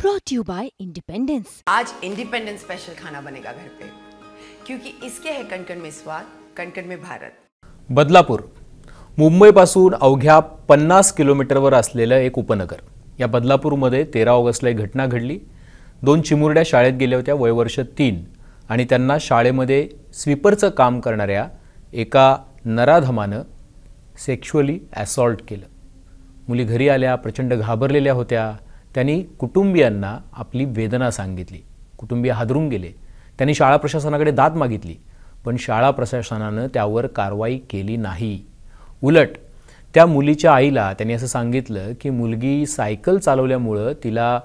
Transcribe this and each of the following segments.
brought to you by Independence। आज independence special खाना बनेगा घर पे, क्योंकि इसके है कणकण में स्वाद, कणकण में भारत। बदलापूर मुंबईपासून अवघ्या 50 किलोमीटरवर असलेलं एक उपनगर। या बदलापूरमध्ये 13 ऑगस्टला एक घटना घडली। 2 चिमुरड्या शाळेत गेल्या होत्या, वय वर्ष 3, आणि त्यांना शाळेमध्ये स्वीपरचं काम करणाऱ्या एका नराधमानं सेक्शुअली असॉल्ट केलं। मुली घरी आल्या, प्रचंड घाबरलेल्या होत्या। त्यांनी कुटुंबियांना आपली वेदना सांगितली। कुटुंबीय हादरून गेले। त्यांनी शाळा प्रशासनाकडे दाद मागितली, पण शाळा प्रशासनानं त्यावर कारवाई केली नाही। उलट त्या मुलीच्या आईला त्यांनी असं सांगितलं की मुलगी सायकल चालवल्यामुळे तिला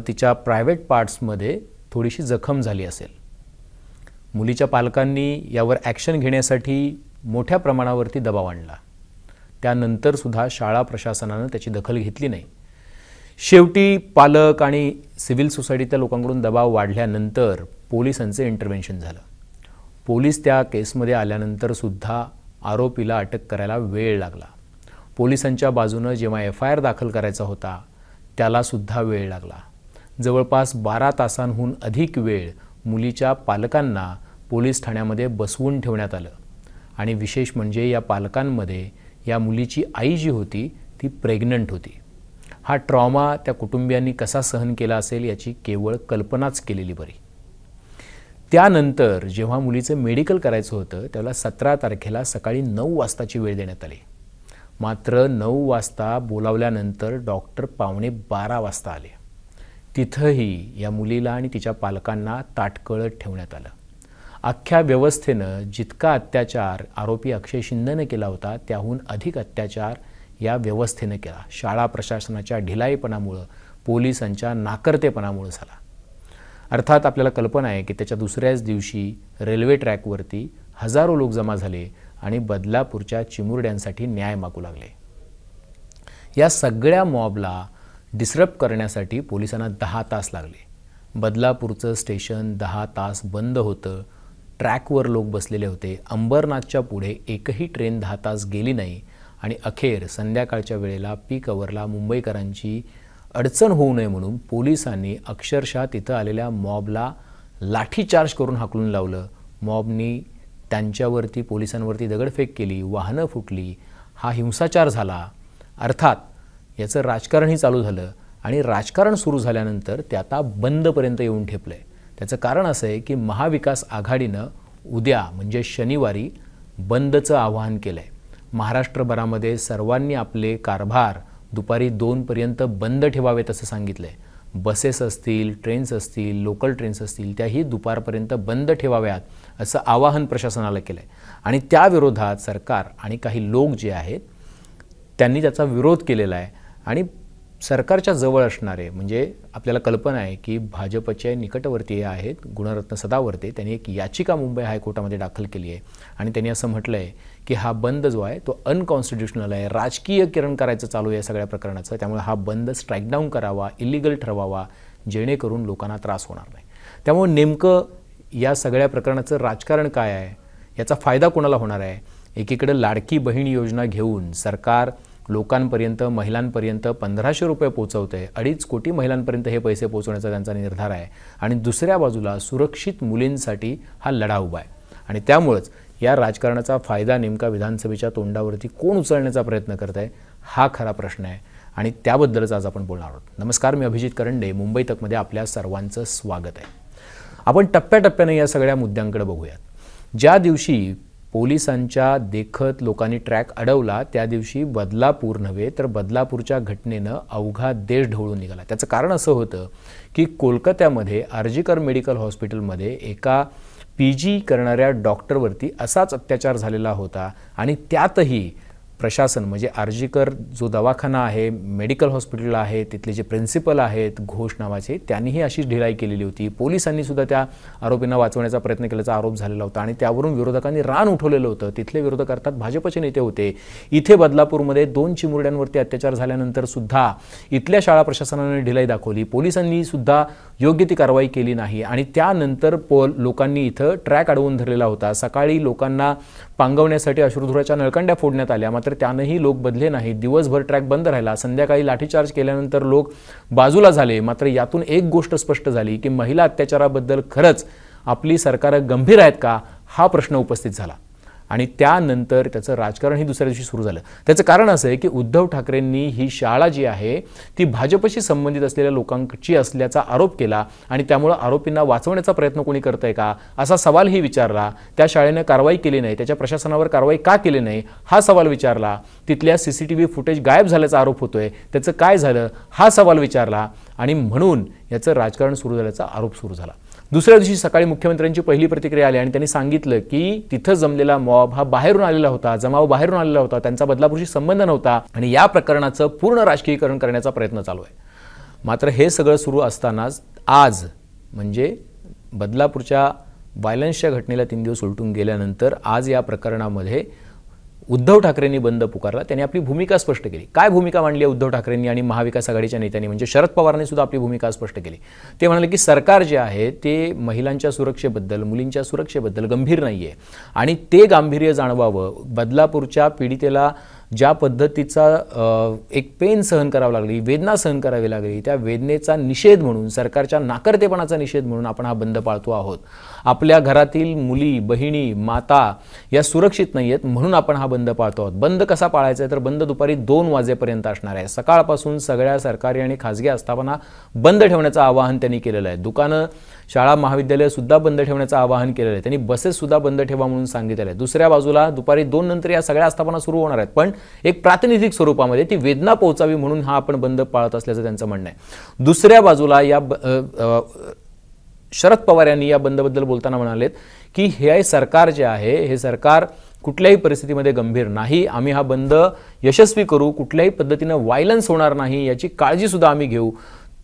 तिच्या प्रायव्हेट पार्ट्समध्ये थोडीशी जखम झाली असेल। मुलीच्या पालकांनी यावर ॲक्शन घेण्यासाठी मोठ्या प्रमाणावरती दबाव आणला। त्यानंतर सुद्धा शाळा प्रशासनानं त्याची दखल घेतली नाही। शेवटी पालक आणि सिव्हिल सोसायटीच्या लोकांकडून दबाव वाढल्यानंतर पोलिसांचे इंटरव्हेन्शन झालं। पोलीस त्या केसमध्ये आल्यानंतर सुद्धा आरोपीला अटक करायला वेळ लागला। पोलिसांच्या बाजूने जेव्हा FIR दाखल करायचा होता त्याला सुद्धा वेळ लागला। जवळपास 12 तासांहून अधिक वेळ मुलीच्या पालकांना पोलीस ठाण्यामध्ये बसवून ठेवण्यात आलं। आणि विशेष म्हणजे या पालकांमध्ये या मुलीची आई जी होती ती प्रेग्नंट होती। हा ट्रॉमा त्या कुटुंबियांनी कसा सहन केला असेल याची केवळ कल्पनाच केलेली बरी। त्यानंतर जेव्हा मुलीचं मेडिकल करायचं होतं त्याला 17 तारखेला सकाळी 9 वाजताची वेळ देण्यात आली। मात्र 9 वाजता बोलावल्यानंतर डॉक्टर 11:15 वाजता आले। तिथंही या मुलीला आणि तिच्या पालकांना ताटकळत ठेवण्यात आलं। अख्ख्या व्यवस्थेनं जितका अत्याचार आरोपी अक्षय शिंदेने केला होता त्याहून अधिक अत्याचार या व्यवस्थेने केला। शाळा प्रशासनाच्या ढिलाईपणामुळे, पोलिसांच्या नाकर्तेपणामुळे झाला। अर्थात आपल्याला कल्पना आहे की त्याच्या दुसऱ्याच दिवशी रेल्वे ट्रॅकवरती हजारो लोक जमा झाले आणि बदलापूरच्या चिमुरड्यांसाठी न्याय मागू लागले। या सगळ्या मॉबला डिसरप्ट करण्यासाठी पोलिसांना 10 तास लागले। बदलापूरचं स्टेशन 10 तास बंद होतं। ट्रॅकवर लोक बसलेले होते। अंबरनाथच्या पुढे एकही ट्रेन 10 तास गेली नाही। आणि अखेर संध्याकाळच्या वेळेला पीक अवरला मुंबईकरांची अडचण होऊ नये म्हणून पोलिसांनी अक्षरशः तिथं आलेल्या मॉबला लाठीचार्ज करून हाकलून लावलं। मॉबनी त्यांच्यावरती, पोलिसांवरती दगडफेक केली, वाहनं फुटली। हा हिंसाचार झाला। अर्थात याचं राजकारणही चालू झालं आणि राजकारण सुरू झाल्यानंतर ते आता बंदपर्यंत येऊन ठेपलंय। त्याचं कारण असं आहे की महाविकास आघाडीनं उद्या म्हणजे शनिवारी बंदचं आवाहन केलंय। महाराष्ट्रभरामध्ये सर्वांनी आपले कारभार दुपारी 2 पर्यंत बंद ठेवावेत असं सांगितलंय। बसेस असतील, ट्रेन्स असतील, लोकल ट्रेन्स असतील त्याही दुपारपर्यंत बंद ठेवाव्यात असं आवाहन प्रशासनाला केलंय। आणि त्या विरोधात सरकार आणि काही लोक जे आहेत त्यांनी त्याचा विरोध केलेला आहे। आणि सरकारच्या जवळ असणारे म्हणजे आपल्याला कल्पना आहे की भाजपचे निकटवर्तीय आहेत गुणरत्न सदावर्ते, त्यांनी एक याचिका मुंबई हायकोर्टामध्ये दाखल केली आहे। आणि त्यांनी असं म्हटलं आहे की हा बंद जो आहे तो अनकॉन्स्टिट्युशनल आहे, राजकीयकरण करायचं चालू आहे सगळ्या प्रकरणाचं। त्यामुळे हा बंद स्ट्राईक डाऊन करावा, इलिगल ठरवावा, जेणेकरून लोकांना त्रास होणार नाही। त्यामुळे नेमकं या सगळ्या प्रकरणाचं राजकारण काय आहे, याचा फायदा कोणाला होणार आहे? एकीकडे लाडकी बहीण योजना घेऊन सरकार लोकांपर्यंत, महिलांपर्यंत 1500 रुपये पोहोचवते। 2.5 कोटी महिलांपर्यंत हे पैसे पोहोचवण्याचा त्यांचा निर्धार आहे। आणि दुसऱ्या बाजूला सुरक्षित मुलींसाठी हा लढा उभा आहे। आणि त्यामुळेच या राजकारणाचा फायदा नेमका विधानसभेच्या तोंडावरती कोण उचलण्याचा प्रयत्न करत आहे हा खरा प्रश्न आहे। आणि त्याबद्दलच आज आपण बोलणार आहोत। नमस्कार, मी अभिजित करंडे, मुंबई तकमध्ये आपल्या सर्वांचं स्वागत आहे। आपण टप्प्याटप्प्याने या सगळ्या मुद्द्यांकडे बघूयात। ज्या दिवशी पोलिसांच्या देखत लोकांनी ट्रॅक अडवला त्या दिवशी बदलापूर नव्हे तर बदलापूरच्या घटनेनं अवघा देश ढवळून निघाला। त्याचं कारण असं होतं की कोलकात्यामध्ये आरजीकर मेडिकल हॉस्पिटलमध्ये एका PG करणाऱ्या डॉक्टरवरती असाच अत्याचार झालेला होता। आणि त्यातही प्रशासन म्हणजे आरजीकर जो दवाखाना आहे, मेडिकल हॉस्पिटल आहे, तिथले जे प्रिन्सिपल आहेत घोष नावाचे, त्यांनीही अशीच ढिलाई केलेली होती। पोलिसांनी सुद्धा त्या आरोपींना वाचवण्याचा प्रयत्न केल्याचा आरोप झालेला होता। आणि त्यावरून विरोधकांनी रान उठवलेलं होतं। तिथले विरोधक अर्थात भाजपचे नेते होते। इथे बदलापूरमध्ये 2 चिमुरड्यांवरती अत्याचार झाल्यानंतर सुद्धा इथल्या शाळा प्रशासनाने ढिलाई दाखवली। पोलिसांनी सुद्धा योग्य ती कारवाई केली नाही। आणि त्यानंतर लोकांनी इथं ट्रॅक अडवून धरलेला होता। सकाळी लोकांना पांगवण्यासाठी अश्रुधुराच्या नळकंड्या फोडण्यात आल्या, मात्र त्यानंही लोक बदले नाही. दिवसभर ट्रॅक बंद राहिला. संध्याकाळी लाठीचार्ज केल्यानंतर लोक बाजूला झाले. मात्र यातून एक गोष्ट स्पष्ट झाली की महिला अत्याचाराबद्दल खरंच आपली सरकारं गंभीर आहेत का, हा प्रश्न उपस्थित झाला. आणि त्यानंतर त्याचं राजकारणही दुसऱ्या दिवशी सुरू झालं. त्याचं कारण असं आहे की उद्धव ठाकरेंनी ही शाळा जी आहे ती भाजपशी संबंधित असलेल्या लोकांची असल्याचा आरोप केला आणि त्यामुळे आरोपींना वाचवण्याचा प्रयत्न कोणी करतंय का असा सवालही विचारला. त्या शाळेने कारवाई केली नाही, त्याच्या प्रशासनावर कारवाई का केली नाही हा सवाल विचारला. तिथल्या CCTV फुटेज गायब झाल्याचा आरोप होतोय, त्याचं काय झालं हा सवाल विचारला आणि म्हणून याचं राजकारण सुरू झाल्याचा आरोप सुरू झाला. दुसऱ्या दिवशी सकाळी मुख्यमंत्र्यांची पहिली प्रतिक्रिया आली आणि त्यांनी सांगितलं की तिथं जमलेला मॉब हा बाहेरून आलेला होता, जमाव बाहेरून आलेला होता, त्यांचा बदलापूरशी संबंध नव्हता आणि या प्रकरणाचं पूर्ण राजकीयकरण करण्याचा प्रयत्न चालू आहे. मात्र हे सगळं सुरू असतानाच आज म्हणजे बदलापूरच्या व्हायलन्सच्या घटनेला 3 दिवस उलटून गेल्यानंतर आज या प्रकरणामध्ये उद्धव ठाकरेंनी बंद पुकारला. त्यांनी आपली भूमिका स्पष्ट केली. काय भूमिका मांडली आहे उद्धव ठाकरेंनी आणि महाविकास आघाडीच्या नेत्यांनी, म्हणजे शरद पवारांनी सुद्धा आपली भूमिका स्पष्ट केली. ते म्हणाले की सरकार जे आहे ते महिलांच्या सुरक्षेबद्दल, मुलींच्या सुरक्षेबद्दल गंभीर नाही आहे आणि ते गांभीर्य जाणवावं. बदलापूरच्या पीडितेला ज्या पद्धतीचा एक पेन सहन करावं लागली, वेदना सहन करावी लागली, त्या वेदनेचा निषेध म्हणून, सरकारच्या नाकर्तेपणाचा निषेध म्हणून आपण हा बंद पाळतो आहोत. आपल्या घरातील मुली, बहिणी, माता या सुरक्षित नाही आहेत म्हणून आपण हा बंद पाळतो आहोत. बंद कसा पाळायचा आहे तर बंद दुपारी 2 वाजेपर्यंत असणार आहे. सकाळपासून सगळ्या सरकारी आणि खाजगी आस्थापना बंद ठेवण्याचं आवाहन त्यांनी केलेलं आहे. दुकानं, शाळा, महाविद्यालय सुद्धा बंद ठेवण्याचं आवाहन केलेलं आहे. त्यांनी बसेस सुद्धा बंद ठेवा म्हणून सांगितलेलं आहे. दुसऱ्या बाजूला दुपारी 2 नंतर या सगळ्या आस्थापना सुरू होणार आहेत, पण एक प्रातिनिधिक स्वरूपामध्ये ती वेदना पोहोचावी म्हणून हा आपण बंद पाळत असल्याचं त्यांचं म्हणणं आहे. दुसऱ्या बाजूला या शरद पवार यांनी या बंदबद्दल बोलताना म्हणालेत की हे सरकार जे आहे हे सरकार कुठल्याही परिस्थितीमध्ये गंभीर नाही. आम्ही हा बंद यशस्वी करू, कुठल्याही पद्धतीनं व्हायलन्स होणार नाही याची काळजी सुद्धा आम्ही घेऊ.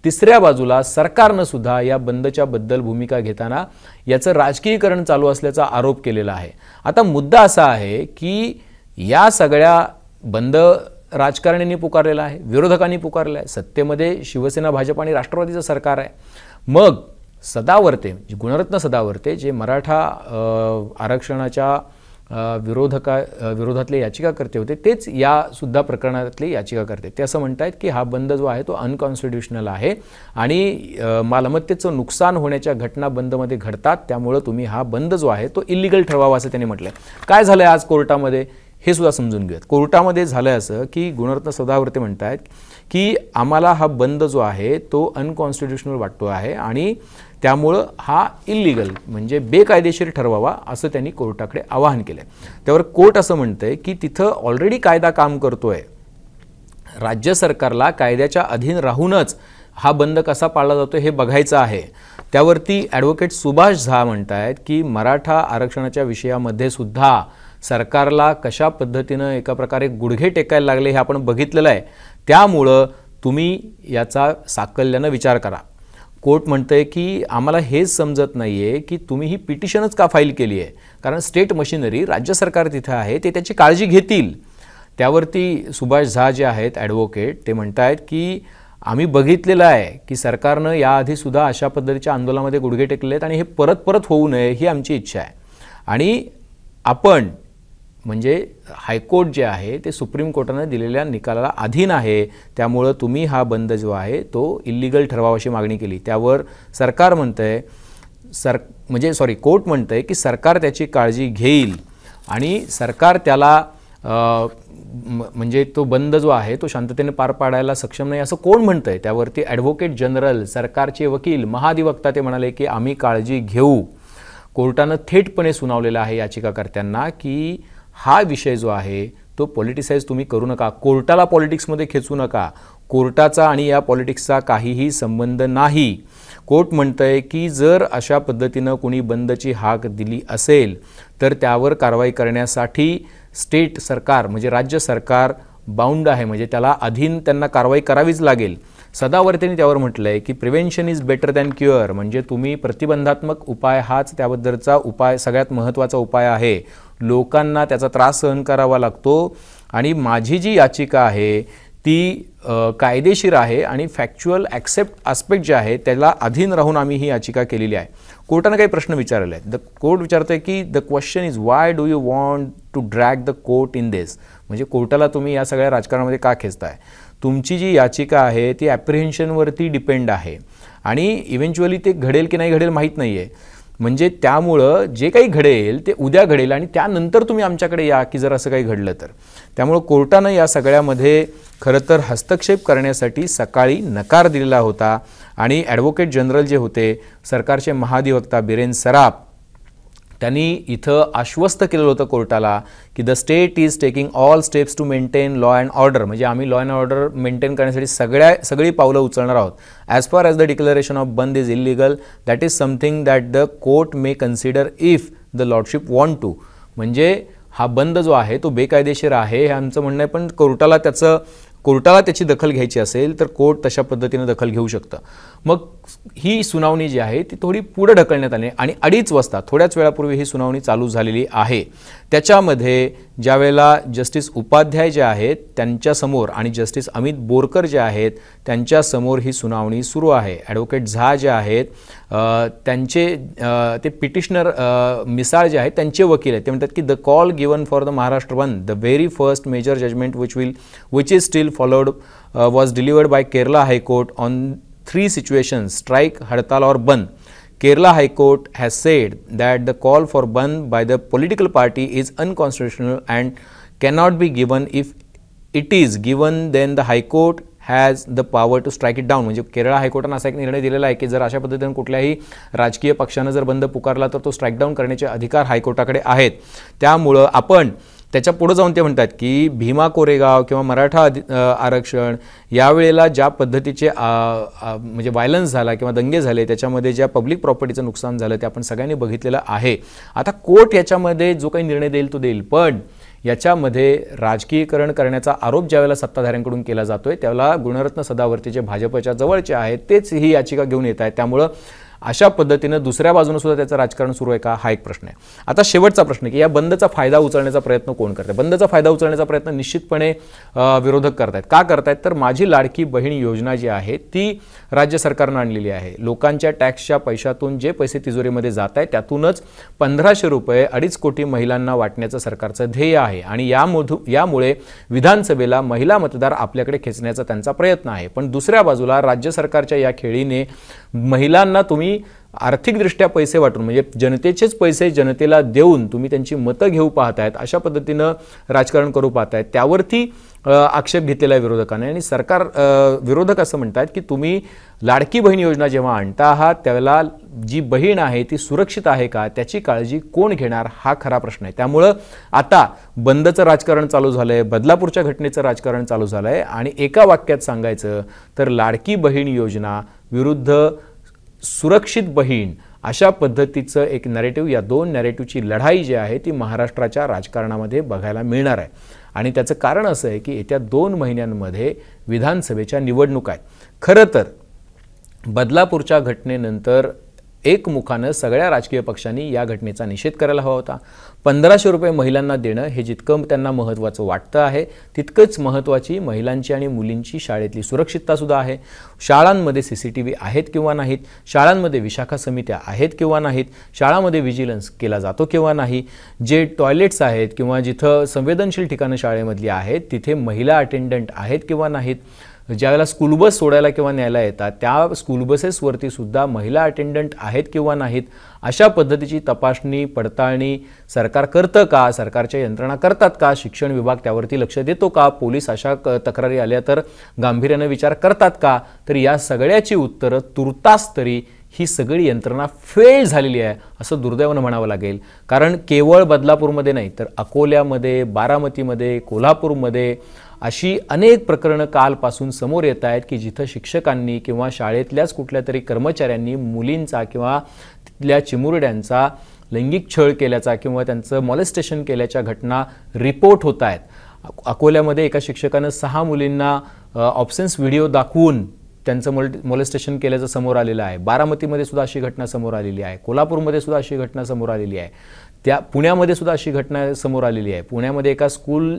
तिसऱ्या बाजूला सरकारनं सुद्धा या बंदच्या बद्दल भूमिका घेताना याचं राजकीयकरण चालू असल्याचा आरोप केलेला आहे. आता मुद्दा असा आहे की या सगळ्या बंद राजकारण्यांनी पुकारलेला आहे, विरोधकांनी पुकारलेला आहे. सत्तेमध्ये शिवसेना, भाजप आणि राष्ट्रवादीचं सरकार आहे. मग सदावर्ते, गुणरत्न सदावर्ते जे मराठा आरक्षणाच्या विरोधातले याचिकाकर्ते होते, तेच या सुद्धा प्रकरणातले याचिकाकर्ते. ते असं म्हणतात की हा बंद जो आहे तो अनकॉन्स्टिट्युशनल आहे आणि मालमत्तेचं नुकसान होण्याच्या घटना बंदमध्ये घडतात, त्यामुळं तुम्ही हा बंद जो आहे तो इलिगल ठरवावा असं त्यांनी म्हटलंय. काय झालंय आज कोर्टामध्ये हे सुद्धा समजून घेऊयात. कोर्टामध्ये झालंय असं की गुणरत्न सदावर्ते म्हणतात की आम्हाला हा बंद जो आहे तो अनकॉन्स्टिट्युशनल वाटतो आहे आणि त्यामुळं हा इल्लिगल म्हणजे बेकायदेशीर ठरवावा असं त्यांनी कोर्टाकडे आवाहन केलं. त्यावर कोर्ट असं म्हणतंय की तिथं ऑलरेडी कायदा काम करतोय, राज्य सरकारला कायद्याच्या अधीन राहूनच हा बंद कसा पाळला जातो हे बघायचं आहे. त्यावरती ॲडव्होकेट सुभाष झा म्हणतायत की मराठा आरक्षणाच्या विषयामध्ये सुद्धा सरकारला कशा पद्धतीनं एका प्रकारे गुडघे टेकायला लागले हे आपण बघितलेलं आहे, त्यामुळं तुम्ही याचा साकल्यानं विचार करा. कोर्ट म्हणतंय की आम्हाला हेच समजत नाही आहे की तुम्ही ही पिटिशनच का फाईल केली आहे, कारण स्टेट मशिनरी, राज्य सरकार तिथं आहे, ते त्याची काळजी घेतील. त्यावरती सुभाष झा जे आहेत ॲडव्होकेट ते म्हणतायत की आम्ही बघितलेलं आहे की सरकारनं याआधीसुद्धा अशा पद्धतीच्या आंदोलनामध्ये गुडघे टेकले आहेत आणि हे परत परत होऊ नये ही आमची इच्छा आहे आणि आपण म्हणजे हायकोर्ट जे आहे ते सुप्रीम कोर्टानं दिलेल्या निकालाला अधीन आहे, त्यामुळं तुम्ही हा बंद जो आहे तो इल्लिगल ठरवावा अशी मागणी केली. त्यावर सरकार म्हणतंय कोर्ट म्हणतंय की सरकार त्याची काळजी घेईल आणि सरकार त्याला म्हणजे तो बंद जो आहे तो शांततेने पार पाडायला सक्षम नाही असं कोण म्हणतंय. त्यावरती ॲडव्होकेट जनरल, सरकारचे वकील, महाधिवक्ता ते म्हणाले की आम्ही काळजी घेऊ. कोर्टानं थेटपणे सुनावलेलं आहे याचिकाकर्त्यांना की हा विषय जो आहे तो पॉलिटिसाइज तुम्ही करू नका, कोर्टाला पॉलिटिक्समध्ये खेचू नका. कोर्टाचा आणि या पॉलिटिक्सचा काहीही संबंध नाही. कोर्ट म्हणतंय की जर अशा पद्धतीनं कोणी बंदची हाक दिली असेल तर त्यावर कारवाई करण्यासाठी स्टेट सरकार म्हणजे राज्य सरकार बाउंड आहे, म्हणजे त्याला अधीन त्यांना कारवाई करावीच लागेल. सदावर्तेंनी त्यावर म्हटलंय की prevention is better than cure, म्हणजे तुम्ही प्रतिबंधात्मक उपाय हाच त्याबद्दलचा उपाय सगळ्यात महत्त्वाचा उपाय आहे. लोकांना त्याचा त्रास सहन करावा लागतो आणि माझी जी याचिका आहे ती कायदेशीर आहे आणि फॅक्च्युअल ॲस्पेक्ट जे आहे त्याला अधीन राहून आम्ही ही याचिका केलेली आहे. कोर्टाने काही प्रश्न विचारलेले आहेत. कोर्ट विचारतोय की the question is why do you want to drag the court in this, म्हणजे कोर्टाला तुम्ही या सगळ्या राजकारणामध्ये का खेचताय. तुमची जी याचिका आहे ती ॲप्रिहेन्शनवरती डिपेंड आहे आणि इव्हेंच्युअली ते घडेल की नाही घडेल माहीत नाही आहे. म्हणजे त्यामुळं जे काही घडेल ते उद्या घडेल आणि त्यानंतर तुम्ही आमच्याकडे या की जर असं काही घडलं तर. त्यामुळं कोर्टानं या सगळ्यामध्ये खरं तर हस्तक्षेप करण्यासाठी सकाळी नकार दिलेला होता आणि ॲडव्होकेट जनरल जे होते सरकारचे महाधिवक्ता बिरेन सराफ त्यांनी इथं आश्वस्त केलेलं होतं कोर्टाला की the state is taking all steps to maintain law and order, म्हणजे आम्ही लॉ अँड ऑर्डर मेंटेन करण्यासाठी सगळी पावलं उचलणार आहोत. As far as the declaration of bandh is illegal that is something that the court may consider if the lordship want to, म्हणजे हा बंद जो आहे तो बेकायदेशीर आहे हे आमचं म्हणणं आहे. पण कोर्टाला त्याची दखल घ्यायची असेल तर कोर्ट तशा पद्धतीने दखल घेऊ शकतं. मग ही सुनावणी जी आहे ती थोडी पुढे ढकलण्यात आली आणि 2:30 वाजता थोड्याच वेळापूर्वी ही सुनावणी चालू झालेली आहे. त्याच्यामध्ये ज्यावेळेला जस्टिस उपाध्याय जे आहेत त्यांच्यासमोर आणि जस्टिस अमित बोरकर जे आहेत त्यांच्यासमोर ही सुनावणी सुरू आहे. ॲडव्होकेट झा जे आहेत त्यांचे ते पिटिशनर मिसाळ जे आहेत त्यांचे वकील आहेत. ते म्हणतात की the call given for the Maharashtra bandh the very first major judgment which is still followed was delivered by Kerala high court on 3 situations: strike, हड़ताल और बंद. Kerala High Court has said that the call for band by the political party is unconstitutional and cannot be given. If it is given, then the High Court has the power to strike it down. म्हणजे केरळ हायकोर्टानं असा एक निर्णय दिलेला आहे की जर अशा पद्धतीने कुठल्याही राजकीय पक्षानं जर बंद पुकारला तर तो स्ट्राईक डाऊन करण्याचे अधिकार हायकोर्टाकडे आहेत. त्यामुळं आपण त्याच्या पुढे जाऊन ते म्हणतात की भीमा कोरेगाव किंवा मराठा आरक्षण यावेळेला ज्या पद्धतीचे म्हणजे व्हायलन्स झाला किंवा दंगे झाले त्याच्यामध्ये ज्या पब्लिक प्रॉपर्टीचं नुकसान झालं ते आपण सगळ्यांनी बघितलेलं आहे. आता कोर्ट याच्यामध्ये जो काही निर्णय देईल तो देईल, पण याच्यामध्ये राजकीयकरण करण्याचा आरोप ज्यावेळेला सत्ताधाऱ्यांकडून केला जातोय त्यावेळेला गुणरत्न सदावर्ते जे भाजपच्या जवळचे आहेत तेच ही याचिका घेऊन येत आहेत. त्यामुळं अशा पद्धतीनं दुसऱ्या बाजूनं सुद्धा त्याचं राजकारण सुरू आहे का हा एक प्रश्न आहे. आता शेवटचा प्रश्न की या बंदचा फायदा उचलण्याचा प्रयत्न कोण करते. बंदचा फायदा उचलण्याचा प्रयत्न निश्चितपणे विरोधक करतायत. का करतायत तर माझी लाडकी बहीण योजना जी आहे ती राज्य सरकारनं आणलेली आहे. लोकांच्या टॅक्सच्या पैशातून जे पैसे तिजोरीमध्ये जात आहेत त्यातूनच 1500 रुपये 2.5 कोटी महिलांना वाटण्याचं सरकारचं ध्येय आहे आणि यामुळे विधानसभेला महिला मतदार आपल्याकडे खेचण्याचा त्यांचा प्रयत्न आहे. पण दुसऱ्या बाजूला राज्य सरकारच्या या खेळीने महिलांना तुम्ही आर्थिकदृष्ट्या पैसे वाटून म्हणजे जनतेचेच पैसे जनतेला देऊन तुम्ही त्यांची मतं घेऊ पाहतायत अशा पद्धतीनं राजकारण करू पाहतायत. त्यावरती आक्षेप घेतलेला आहे विरोधकांनी आणि सरकार विरोधक असं म्हणतात की तुम्ही लाडकी बहीण योजना जेव्हा आणता आहात त्यावेळेला जी बहीण आहे ती सुरक्षित आहे का त्याची काळजी कोण घेणार हा खरा प्रश्न आहे. त्यामुळं आता बंदचं राजकारण चालू झालंय, बदलापूरच्या घटनेचं राजकारण चालू झालंय आणि एका वाक्यात सांगायचं तर लाडकी बहीण योजना विरुद्ध सुरक्षित बहीण अशा पद्धतीचं एक नॅरेटिव्ह, या दोन नॅरेटिव्हची लढाई जी आहे ती महाराष्ट्राच्या राजकारणामध्ये बघायला मिळणार आहे. आणि त्याचं कारण असं आहे की येत्या 2 महिन्यांमध्ये विधानसभेच्या निवडणुका आहेत. खरं तर बदलापूरच्या घटनेनंतर एकमुखानं सगळ्या राजकीय पक्षांनी या घटनेचा निषेध करायला हवा होता. 1500 रुपये महिलांना देणं हे जितकं त्यांना महत्त्वाचं वाटतं आहे तितकंच महत्त्वाची महिलांची आणि मुलींची शाळेतली सुरक्षिततासुद्धा आहे. शाळांमध्ये CCTV आहेत किंवा नाहीत, शाळांमध्ये विशाखा समित्या आहेत किंवा नाहीत, शाळांमध्ये विजिलन्स केला जातो किंवा नाही, जे टॉयलेट्स आहेत किंवा जिथं संवेदनशील ठिकाणं शाळेमधली आहेत तिथे महिला अटेंडंट आहेत किंवा नाहीत, ज्यावेळेला स्कूल बस सोडायला किंवा न्यायला येतात त्या स्कूल बसेसवरती सुद्धा महिला अटेंडंट आहेत किंवा नाहीत, अशा पद्धतीची तपासणी पडताळणी सरकार करतं का, सरकारच्या यंत्रणा करतात का, शिक्षण विभाग त्यावरती लक्ष देतो का, पोलीस अशा तक्रारी आल्या तर गांभीर्यानं विचार करतात का. तर या सगळ्याची उत्तरं तुर्तास तरी ही सगळी यंत्रणा फेल झालेली आहे असं दुर्दैवानं म्हणावं लागेल. कारण केवळ बदलापूरमध्ये नाही तर अकोल्यामध्ये, बारामतीमध्ये, कोल्हापूरमध्ये अशी अनेक प्रकरणं कालपासून समोर येत आहेत की जिथं शिक्षकांनी किंवा शाळेतल्याच कुठल्या तरी कर्मचाऱ्यांनी मुलींचा किंवा तिथल्या चिमुरड्यांचा लैंगिक छळ केल्याचा किंवा त्यांचं मॉलेस्टेशन केल्याच्या घटना रिपोर्ट होत आहेत. अकोल्यामध्ये एका शिक्षकानं 6 मुलींना ऑब्सेन्स व्हिडिओ दाखवून त्यांचं मॉलेस्टेशन केल्याचं समोर आलेलं आहे. बारामतीमध्ये सुद्धा अशी घटना समोर आलेली आहे. कोल्हापूरमध्ये सुद्धा अशी घटना समोर आलेली आहे. त्या पुण्यामध्ये सुद्धा अशी घटना समोर आलेली आहे. पुण्यामध्ये एका स्कूल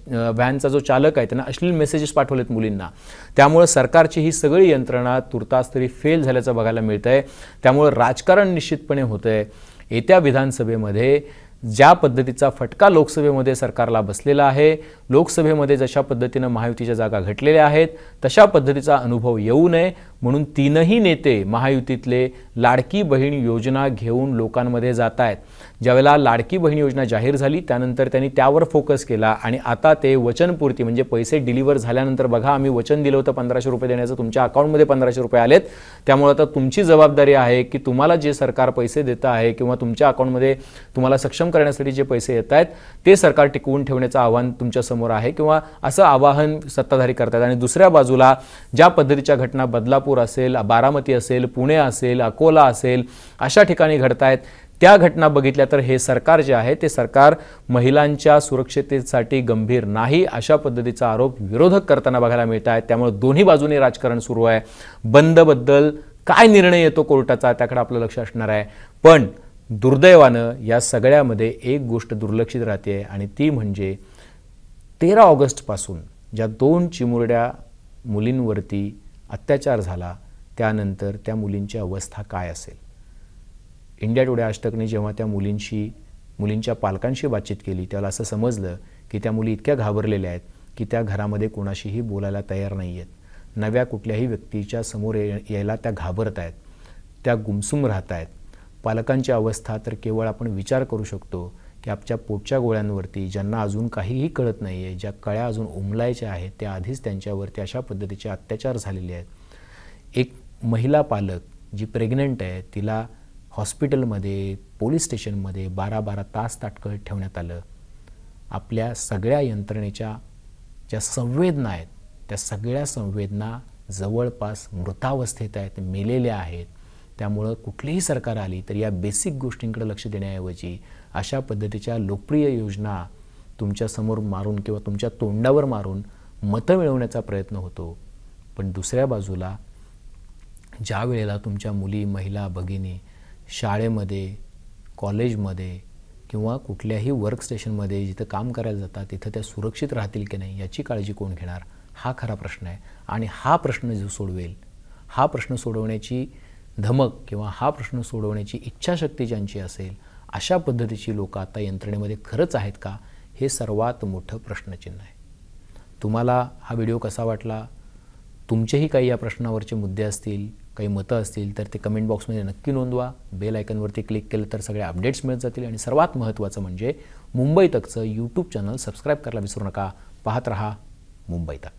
व्हॅनचा जो चालक आहे त्यानं अश्लील मेसेजेस पाठवलेत मुलींना. त्यामुळे सरकारची ही सगळी यंत्रणा तुर्तास तरी फेल झाल्याचं बघायला मिळतं आहे. त्यामुळे राजकारण निश्चितपणे होतं आहे. येत्या विधानसभेमध्ये ज्या पद्धतीचा फटका लोकसभेमध्ये सरकारला बसलेला आहे, लोकसभेमध्ये जशा पद्धतीनं महायुतीच्या जागा घटलेल्या आहेत तशा पद्धतीचा अनुभव येऊ नये म्हणून तीनही नेते महायुतीतले लाडकी बहीण योजना घेऊन लोकांमध्ये जात आहेत. ज्यावेळेला लाडकी बहीण योजना जाहीर झाली त्यानंतर त्यांनी त्यावर फोकस केला आणि आता ते वचनपूर्ती म्हणजे पैसे डिलिव्हर झाल्यानंतर बघा आम्ही वचन दिलं होतं 1500 रुपये देण्याचं, तुमच्या अकाउंटमध्ये 1500 रुपये आलेत. त्यामुळे आता तुमची जबाबदारी आहे की तुम्हाला जे सरकार पैसे देतं आहे किंवा तुमच्या अकाउंटमध्ये तुम्हाला सक्षम करण्यासाठी जे पैसे येत आहेत ते सरकार टिकवून ठेवण्याचं आव्हान तुमच्या समोर आहे किंवा असं आवाहन सत्ताधारी करतात. आणि दुसऱ्या बाजूला ज्या पद्धतीच्या घटना बदलापूर असेल, बारामती असेल, पुणे असेल, अकोला असेल अशा ठिकाणी घडत आहेत त्या घटना बघितल्या तर हे सरकार जे आहे ते सरकार महिलांच्या सुरक्षिततेसाठी गंभीर नाही अशा पद्धतीचा आरोप विरोधक करताना बघायला मिळत आहेत. त्यामुळे दोन्ही बाजूने राजकारण सुरू आहे. बंदबद्दल काय निर्णय येतो कोर्टाचा त्याकडे आपलं लक्ष असणार आहे. पण दुर्दैवानं या सगळ्यामध्ये एक गोष्ट दुर्लक्षित राहते आणि ती म्हणजे 13 ऑगस्टपासून ज्या 2 चिमुरड्या मुलींवरती अत्याचार झाला त्यानंतर त्या मुलींची अवस्था काय असेल. इंडिया टुडे आजतकने जेव्हा त्या मुलींच्या पालकांशी बातचीत केली त्याला असं समजलं की त्या मुली इतक्या घाबरलेल्या आहेत की त्या घरामध्ये कोणाशीही बोलायला तयार नाही आहेत. नव्या कुठल्याही व्यक्तीच्या समोर यायला त्या घाबरत आहेत, त्या गुमसुम राहत आहेत. पालकांची अवस्था तर केवळ आपण विचार करू शकतो की आपल्या पोटच्या गोळ्यांवरती ज्यांना अजून काहीही कळत नाही आहे, ज्या कळ्या अजून उमलायच्या आहेत त्या आधीच त्यांच्यावरती अशा पद्धतीचे अत्याचार झालेले आहेत. एक महिला पालक जी प्रेग्नंट आहे तिला हॉस्पिटलमध्ये पोलीस स्टेशनमध्ये 12-12 तास ताटकळत ठेवण्यात आलं. आपल्या सगळ्या यंत्रणेच्या ज्या संवेदना आहेत त्या सगळ्या संवेदना जवळपास मृतावस्थेत आहेत, मेलेल्या आहेत. त्यामुळं कुठलीही सरकार आली तर या बेसिक गोष्टींकडे लक्ष देण्याऐवजी अशा पद्धतीच्या लोकप्रिय योजना तुमच्यासमोर मारून किंवा तुमच्या तोंडावर मारून मतं मिळवण्याचा प्रयत्न होतो. पण दुसऱ्या बाजूला ज्या वेळेला तुमच्या मुली, महिला, भगिनी शाळेमध्ये, कॉलेजमध्ये किंवा कुठल्याही वर्क स्टेशनमध्ये जिथं काम करायला जातात तिथं त्या सुरक्षित राहतील की नाही याची काळजी कोण घेणार हा खरा प्रश्न आहे. आणि हा प्रश्न जो सोडवेल, हा प्रश्न सोडवण्याची धमक किंवा हा प्रश्न सोडवण्याची इच्छाशक्ती ज्यांची असेल अशा पद्धतीची लोक आता यंत्रणेमध्ये खरंच आहेत का हे सर्वात मोठं प्रश्नचिन्ह आहे. तुम्हाला हा व्हिडिओ कसा वाटला? तुमचेही काही या प्रश्नावरचे मुद्दे असतील, काही मतं असतील तर ते कमेंट बॉक्समध्ये नक्की नोंदवा. बेल आयकॉनवरती क्लिक केलं तर सगळे अपडेट्स मिळत जातील. आणि सर्वात महत्त्वाचं म्हणजे मुंबई तकचं यूट्यूब चॅनल सबस्क्राईब करायला विसरू नका. पाहत रहा मुंबई तक.